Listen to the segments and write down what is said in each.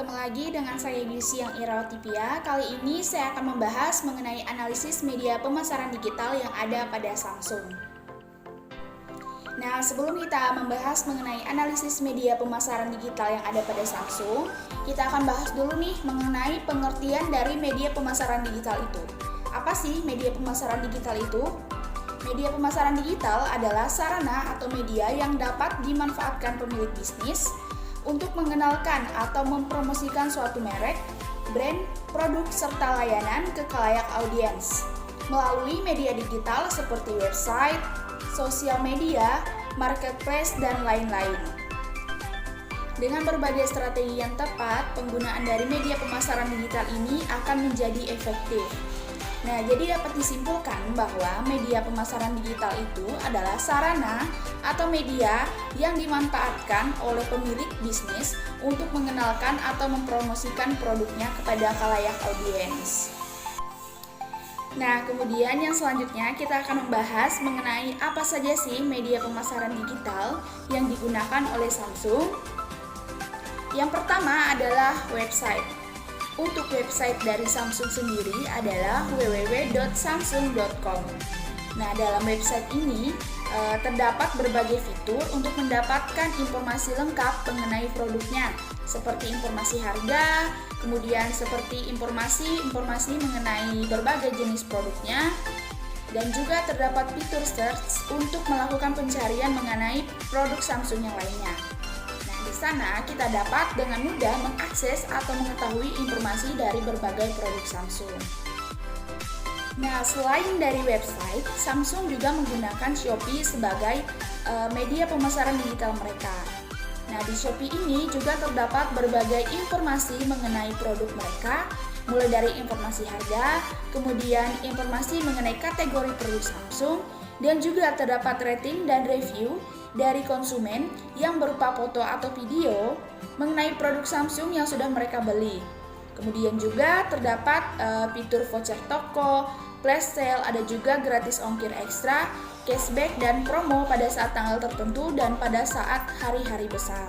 bertemu lagi dengan saya Yusiang Irawatipia. Kali ini saya akan membahas mengenai analisis media pemasaran digital yang ada pada Samsung. Nah, sebelum kita membahas mengenai analisis media pemasaran digital yang ada pada Samsung, kita akan bahas dulu nih mengenai pengertian dari media pemasaran digital itu. Apa sih media pemasaran digital itu? Media pemasaran digital adalah sarana atau media yang dapat dimanfaatkan pemilik bisnis untuk mengenalkan atau mempromosikan suatu merek, brand, produk, serta layanan ke khalayak audiens melalui media digital seperti website, sosial media, marketplace, dan lain-lain. Dengan berbagai strategi yang tepat, penggunaan dari media pemasaran digital ini akan menjadi efektif. Nah, jadi dapat disimpulkan bahwa media pemasaran digital itu adalah sarana atau media yang dimanfaatkan oleh pemilik bisnis untuk mengenalkan atau mempromosikan produknya kepada khalayak audiens. Nah, kemudian yang selanjutnya kita akan membahas mengenai apa saja sih media pemasaran digital yang digunakan oleh Samsung. Yang pertama adalah website. Untuk website dari Samsung sendiri adalah www.samsung.com. Nah, dalam website ini terdapat berbagai fitur untuk mendapatkan informasi lengkap mengenai produknya, seperti informasi harga, kemudian seperti informasi mengenai berbagai jenis produknya, dan juga terdapat fitur search untuk melakukan pencarian mengenai produk Samsung yang lainnya. Di sana kita dapat dengan mudah mengakses atau mengetahui informasi dari berbagai produk Samsung. Nah, selain dari website, Samsung juga menggunakan Shopee sebagai media pemasaran digital mereka. Nah, di Shopee ini juga terdapat berbagai informasi mengenai produk mereka, mulai dari informasi harga, kemudian informasi mengenai kategori produk Samsung, dan juga terdapat rating dan review dari konsumen yang berupa foto atau video mengenai produk Samsung yang sudah mereka beli. Kemudian juga terdapat fitur voucher toko, flash sale, ada juga gratis ongkir ekstra, cashback, dan promo pada saat tanggal tertentu dan pada saat hari-hari besar.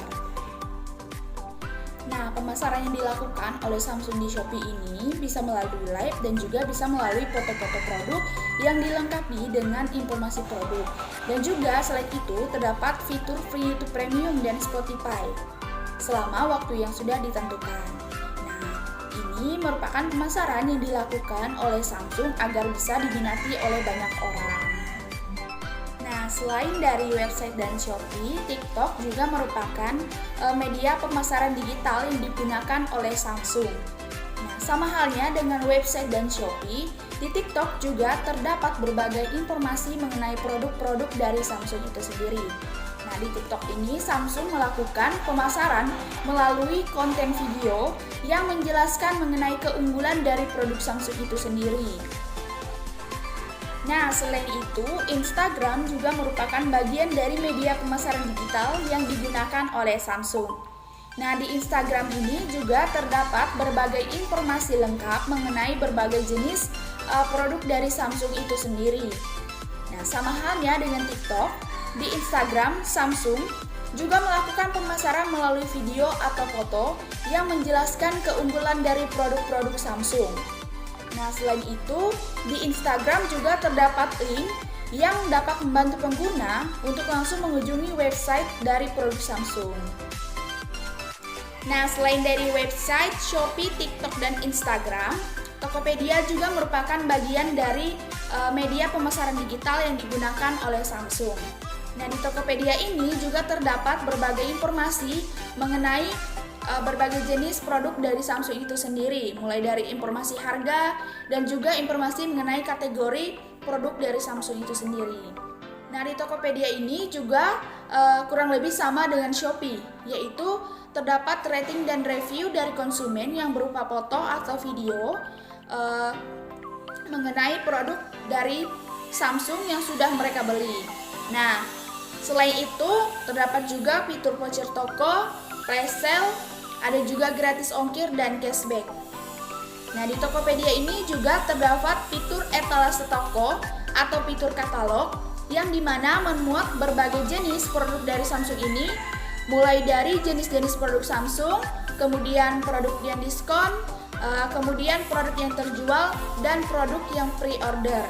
Nah, pemasaran yang dilakukan oleh Samsung di Shopee ini bisa melalui live dan juga bisa melalui foto-foto produk yang dilengkapi dengan informasi produk. Dan juga selain itu terdapat fitur free YouTube Premium dan Spotify selama waktu yang sudah ditentukan. Nah, ini merupakan pemasaran yang dilakukan oleh Samsung agar bisa diminati oleh banyak orang. Nah, selain dari website dan Shopee, TikTok juga merupakan media pemasaran digital yang digunakan oleh Samsung. Nah, sama halnya dengan website dan Shopee, di TikTok juga terdapat berbagai informasi mengenai produk-produk dari Samsung itu sendiri. Nah, di TikTok ini Samsung melakukan pemasaran melalui konten video yang menjelaskan mengenai keunggulan dari produk Samsung itu sendiri. Nah, selain itu, Instagram juga merupakan bagian dari media pemasaran digital yang digunakan oleh Samsung. Nah, di Instagram ini juga terdapat berbagai informasi lengkap mengenai berbagai jenis produk dari Samsung itu sendiri. Nah, sama halnya dengan TikTok, di Instagram, Samsung juga melakukan pemasaran melalui video atau foto yang menjelaskan keunggulan dari produk-produk Samsung. Nah, selain itu, di Instagram juga terdapat link yang dapat membantu pengguna untuk langsung mengunjungi website dari produk Samsung. Nah, selain dari website, Shopee, TikTok, dan Instagram, Tokopedia juga merupakan bagian dari media pemasaran digital yang digunakan oleh Samsung. Nah, di Tokopedia ini juga terdapat berbagai informasi mengenai berbagai jenis produk dari Samsung itu sendiri, mulai dari informasi harga dan juga informasi mengenai kategori produk dari Samsung itu sendiri. Nah, di Tokopedia ini juga kurang lebih sama dengan Shopee, yaitu terdapat rating dan review dari konsumen yang berupa foto atau video mengenai produk dari Samsung yang sudah mereka beli. Nah, selain itu terdapat juga fitur voucher toko, flash sale, ada juga gratis ongkir dan cashback. Nah, di Tokopedia ini juga terdapat fitur etalase toko atau fitur katalog yang dimana memuat berbagai jenis produk dari Samsung ini, mulai dari jenis-jenis produk Samsung, kemudian produk yang diskon, kemudian produk yang terjual, dan produk yang pre-order,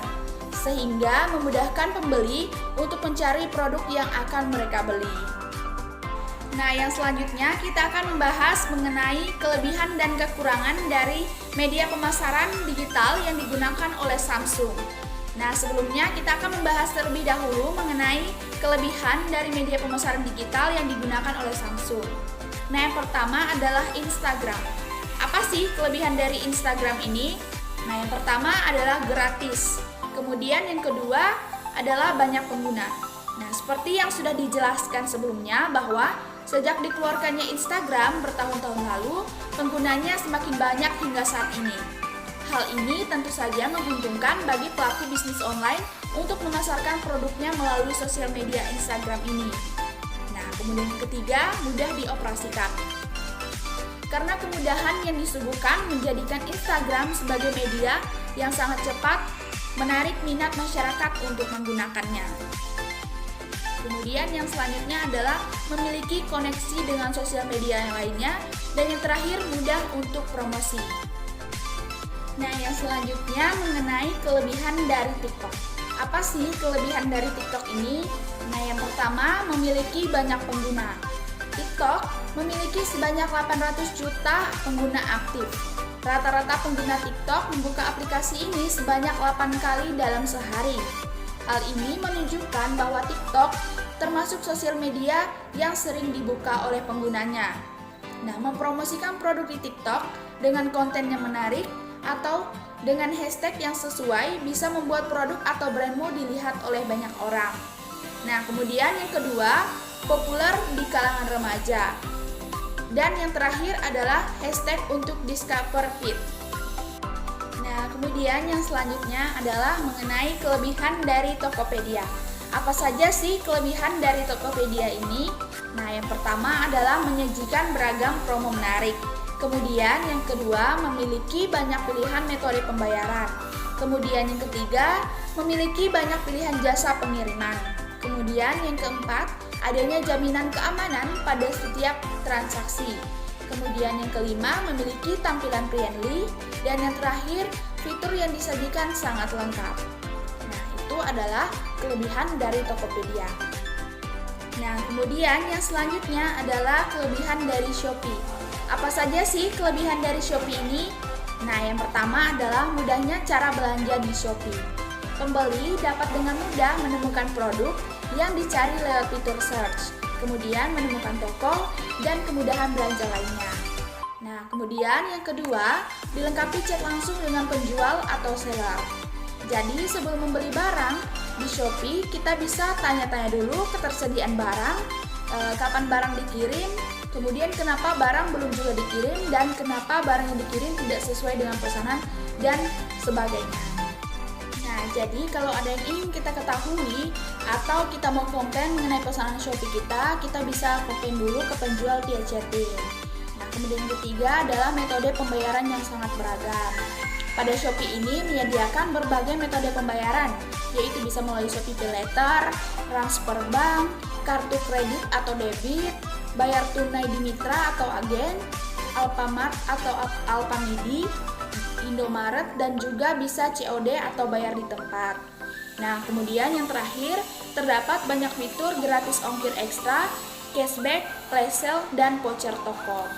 sehingga memudahkan pembeli untuk mencari produk yang akan mereka beli. Nah, yang selanjutnya kita akan membahas mengenai kelebihan dan kekurangan dari media pemasaran digital yang digunakan oleh Samsung. Nah, sebelumnya kita akan membahas terlebih dahulu mengenai kelebihan dari media pemasaran digital yang digunakan oleh Samsung. Nah, yang pertama adalah Instagram. Apa sih kelebihan dari Instagram ini? Nah, yang pertama adalah gratis. Kemudian yang kedua adalah banyak pengguna. Nah, seperti yang sudah dijelaskan sebelumnya bahwa sejak dikeluarkannya Instagram bertahun-tahun lalu, penggunanya semakin banyak hingga saat ini. Hal ini tentu saja menguntungkan bagi pelaku bisnis online untuk memasarkan produknya melalui sosial media Instagram ini. Nah, kemudian yang ketiga, mudah dioperasikan. Karena kemudahan yang disuguhkan menjadikan Instagram sebagai media yang sangat cepat menarik minat masyarakat untuk menggunakannya. Kemudian yang selanjutnya adalah memiliki koneksi dengan sosial media yang lainnya, dan yang terakhir mudah untuk promosi. Nah, yang selanjutnya mengenai kelebihan dari TikTok. Apa sih kelebihan dari TikTok ini? Nah, yang pertama memiliki banyak pengguna. TikTok memiliki sebanyak 800 juta pengguna aktif. Rata-rata pengguna TikTok membuka aplikasi ini sebanyak 8 kali dalam sehari. Hal ini menunjukkan bahwa TikTok termasuk sosial media yang sering dibuka oleh penggunanya. Nah, mempromosikan produk di TikTok dengan konten yang menarik atau dengan hashtag yang sesuai bisa membuat produk atau brandmu dilihat oleh banyak orang. Nah, kemudian yang kedua, populer di kalangan remaja. Dan yang terakhir adalah hashtag untuk discover feed. Nah, kemudian yang selanjutnya adalah mengenai kelebihan dari Tokopedia. Apa saja sih kelebihan dari Tokopedia ini? Nah, yang pertama adalah menyajikan beragam promo menarik. Kemudian yang kedua, memiliki banyak pilihan metode pembayaran. Kemudian yang ketiga, memiliki banyak pilihan jasa pengiriman. Kemudian yang keempat, adanya jaminan keamanan pada setiap transaksi. Kemudian yang kelima, memiliki tampilan friendly. Dan yang terakhir, fitur yang disajikan sangat lengkap. Nah, itu adalah kelebihan dari Tokopedia. Nah, kemudian yang selanjutnya adalah kelebihan dari Shopee. Apa saja sih kelebihan dari Shopee ini? Nah, yang pertama adalah mudahnya cara belanja di Shopee. Pembeli dapat dengan mudah menemukan produk yang dicari lewat fitur search, kemudian menemukan toko, dan kemudahan belanja lainnya. Nah, kemudian yang kedua, dilengkapi chat langsung dengan penjual atau seller. Jadi, sebelum membeli barang di Shopee, kita bisa tanya-tanya dulu ketersediaan barang, kapan barang dikirim, kemudian kenapa barang belum juga dikirim, dan kenapa barang yang dikirim tidak sesuai dengan pesanan, dan sebagainya. Nah, jadi kalau ada yang ingin kita ketahui atau kita mau komplain mengenai pesanan Shopee kita bisa komplain dulu ke penjual via chatting. Nah, kemudian yang ketiga adalah metode pembayaran yang sangat beragam. Pada Shopee ini menyediakan berbagai metode pembayaran, yaitu bisa melalui Shopee Pay Later, transfer bank, kartu kredit atau debit, bayar tunai di mitra atau agen, Alfamart atau Alfamidi, Indomaret, dan juga bisa COD atau bayar di tempat. Nah, kemudian yang terakhir, terdapat banyak fitur gratis ongkir ekstra, cashback, flash sale, dan voucher toko.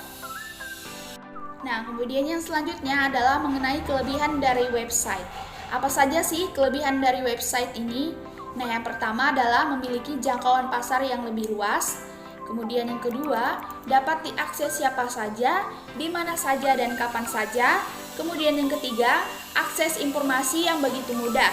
Nah, kemudian yang selanjutnya adalah mengenai kelebihan dari website. Apa saja sih kelebihan dari website ini? Nah, yang pertama adalah memiliki jangkauan pasar yang lebih luas. Kemudian yang kedua, dapat diakses siapa saja, di mana saja dan kapan saja. Kemudian yang ketiga, akses informasi yang begitu mudah.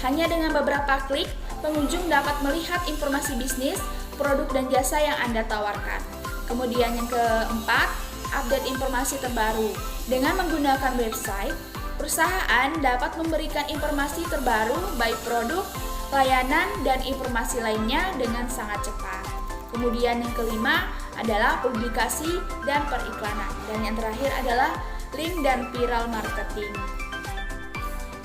Hanya dengan beberapa klik, pengunjung dapat melihat informasi bisnis, produk dan jasa yang Anda tawarkan. Kemudian yang keempat, update informasi terbaru. Dengan menggunakan website, perusahaan dapat memberikan informasi terbaru baik produk, layanan, dan informasi lainnya dengan sangat cepat. Kemudian yang kelima adalah publikasi dan periklanan. Dan yang terakhir adalah link dan viral marketing.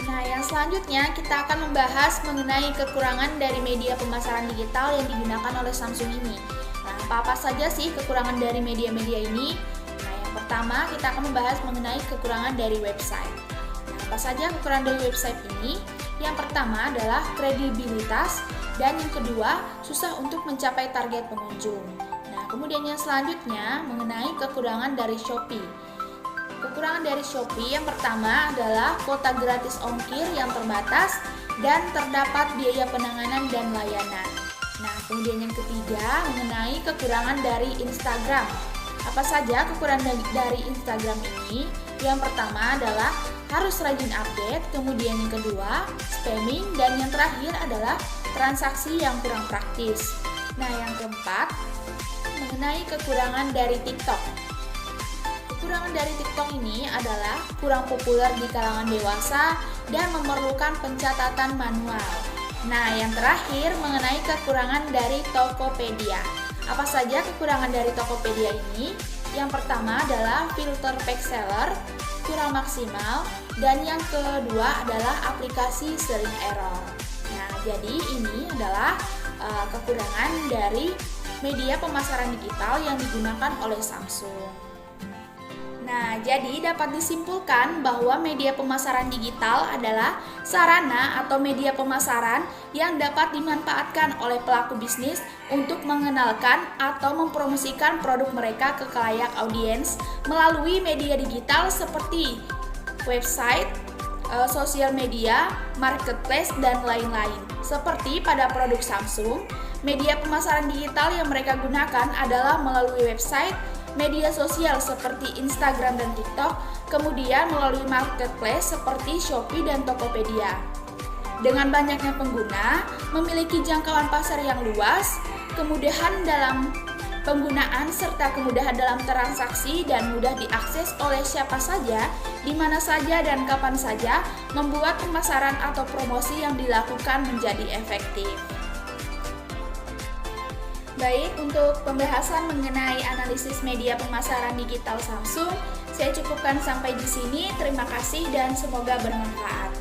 Nah, yang selanjutnya kita akan membahas mengenai kekurangan dari media pemasaran digital yang digunakan oleh Samsung ini. Nah, apa-apa saja sih kekurangan dari media-media ini? Nah, yang pertama kita akan membahas mengenai kekurangan dari website. Nah, apa saja kekurangan dari website ini? Yang pertama adalah kredibilitas, dan yang kedua susah untuk mencapai target pengunjung. Nah, kemudian yang selanjutnya mengenai kekurangan dari Shopee. Kekurangan dari Shopee yang pertama adalah kuota gratis ongkir yang terbatas dan terdapat biaya penanganan dan layanan. Nah, kemudian yang ketiga mengenai kekurangan dari Instagram. Apa saja kekurangan dari Instagram ini? Yang pertama adalah harus rajin update, kemudian yang kedua spamming, dan yang terakhir adalah transaksi yang kurang praktis. Nah, yang keempat mengenai kekurangan dari TikTok. Kekurangan dari TikTok ini adalah kurang populer di kalangan dewasa dan memerlukan pencatatan manual. Nah, yang terakhir mengenai kekurangan dari Tokopedia. Apa saja kekurangan dari Tokopedia ini? Yang pertama adalah filter page seller kurang maksimal, dan yang kedua adalah aplikasi sering error. Nah, jadi ini adalah kekurangan dari media pemasaran digital yang digunakan oleh Samsung. Nah, jadi dapat disimpulkan bahwa media pemasaran digital adalah sarana atau media pemasaran yang dapat dimanfaatkan oleh pelaku bisnis untuk mengenalkan atau mempromosikan produk mereka ke khalayak audiens melalui media digital seperti website, sosial media, marketplace, dan lain-lain. Seperti pada produk Samsung, media pemasaran digital yang mereka gunakan adalah melalui website, media sosial seperti Instagram dan TikTok, kemudian melalui marketplace seperti Shopee dan Tokopedia. Dengan banyaknya pengguna, memiliki jangkauan pasar yang luas, kemudahan dalam penggunaan serta kemudahan dalam transaksi dan mudah diakses oleh siapa saja, di mana saja dan kapan saja, membuat pemasaran atau promosi yang dilakukan menjadi efektif. Baik, untuk pembahasan mengenai analisis media pemasaran digital Samsung, saya cukupkan sampai di sini. Terima kasih dan semoga bermanfaat.